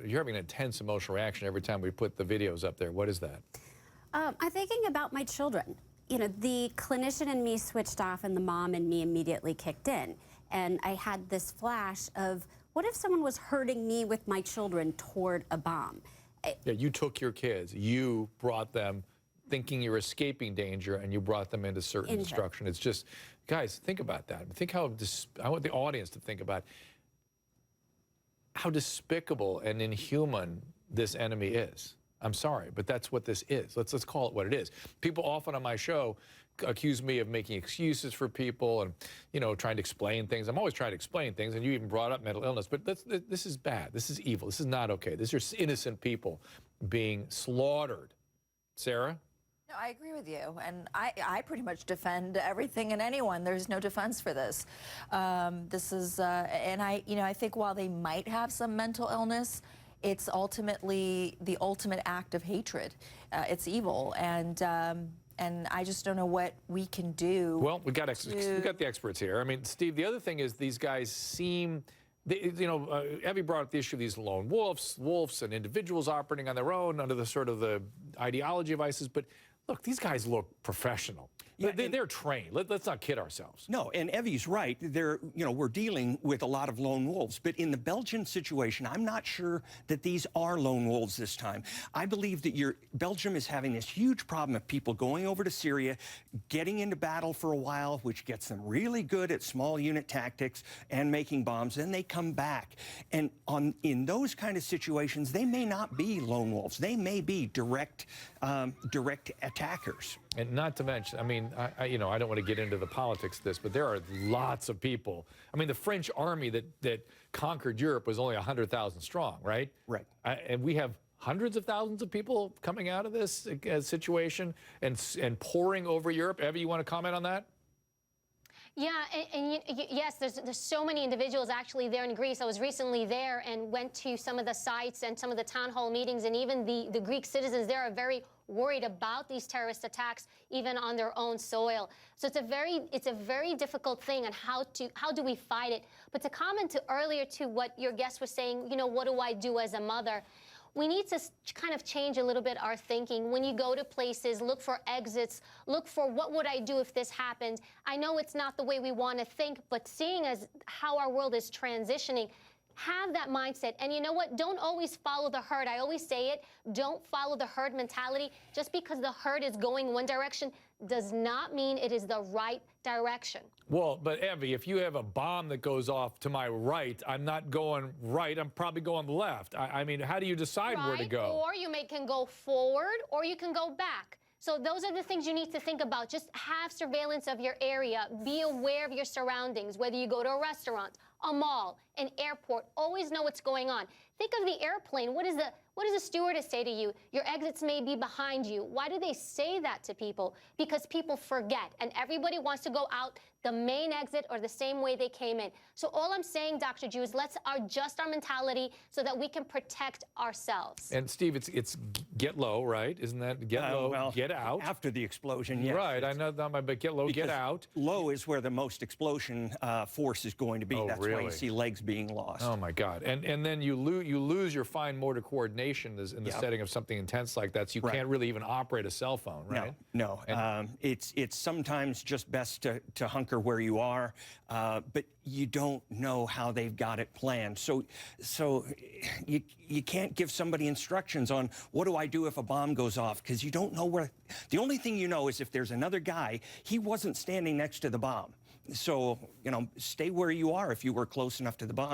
You're having an intense emotional reaction every time we put the videos up there. What is that? I'm thinking about my children. You know, the clinician in me switched off and the mom in me immediately kicked in. And I had this flash of, what if someone was hurting me with my children toward a bomb? Yeah, you took your kids, you brought them thinking you're escaping danger, and you brought them into certain instruction. It's just, guys, think about that. Think how, I want the audience to think about how despicable and inhuman this enemy is. I'm sorry, but that's what this is. Let's call it what it is. People often on my show accuse me of making excuses for people and, you know, trying to explain things. I'm always trying to explain things, and you even brought up mental illness, but this is bad. This is evil. This is not okay. These are innocent people being slaughtered. Sarah? No, I agree with you, and I pretty much defend everything and anyone. There's no defense for this. This is, and I think while they might have some mental illness, it's ultimately the ultimate act of hatred. It's evil, and I just don't know what we can do. Well, we got the experts here. I mean, Steve, the other thing is these guys seem, Evie brought up the issue of these lone wolves and individuals operating on their own under the sort of the ideology of ISIS. But look, these guys look professional. Yeah, they're trained. Let's not kid ourselves. No, and Evie's right. We're dealing with a lot of lone wolves. But in the Belgian situation, I'm not sure that these are lone wolves this time. I believe that Belgium is having this huge problem of people going over to Syria, getting into battle for a while, which gets them really good at small unit tactics and making bombs. Then they come back. And in those kind of situations, they may not be lone wolves. They may be direct attackers. And not to mention, I mean, I don't want to get into the politics of this, but there are lots of people. I mean, the French army that conquered Europe was only 100,000 strong, right? Right. And we have hundreds of thousands of people coming out of this situation and pouring over Europe. Evie, you want to comment on that? Yeah, and yes, there's so many individuals actually there in Greece. I was recently there and went to some of the sites and some of the town hall meetings, and even the Greek citizens there are very worried about these terrorist attacks, even on their own soil. So it's a very difficult thing on how do we fight it. But to comment earlier to what your guest was saying, what do I do as a mother? We need to kind of change a little bit our thinking. When you go to places, look for exits, look for what would I do if this happened. I know it's not the way we want to think, but seeing as how our world is transitioning, have that mindset. And you know what? Don't always follow the herd. I always say it. Don't follow the herd mentality. Just because the herd is going one direction does not mean it is the right direction. Well, but Evie, if you have a bomb that goes off to my right, I'm not going right. I'm probably going left. I mean, how do you decide where to go? Or you can go forward or you can go back. So those are the things you need to think about. Just have surveillance of your area. Be aware of your surroundings, whether you go to a restaurant, a mall, an airport. Always know what's going on. Think of the airplane. What does the stewardess say to you? Your exits may be behind you. Why do they say that to people? Because people forget, and everybody wants to go out the main exit or the same way they came in. So all I'm saying, Dr. Drew, is let's adjust our mentality so that we can protect ourselves. And Steve, it's get low, right? Isn't that get low, well, get out? After the explosion, yes. Right, I know that, but get low, get out. Low is where the most explosion force is going to be. Oh, That's really? why you see legs being lost. Oh my God! And then you lose your fine motor coordination in the setting of something intense like that. So you can't really even operate a cell phone, right? No. It's sometimes just best to hunker where you are, but you don't know how they've got it planned. So you can't give somebody instructions on what do I do if a bomb goes off, because you don't know where. The only thing you know is if there's another guy, he wasn't standing next to the bomb. So, stay where you are if you were close enough to the bomb.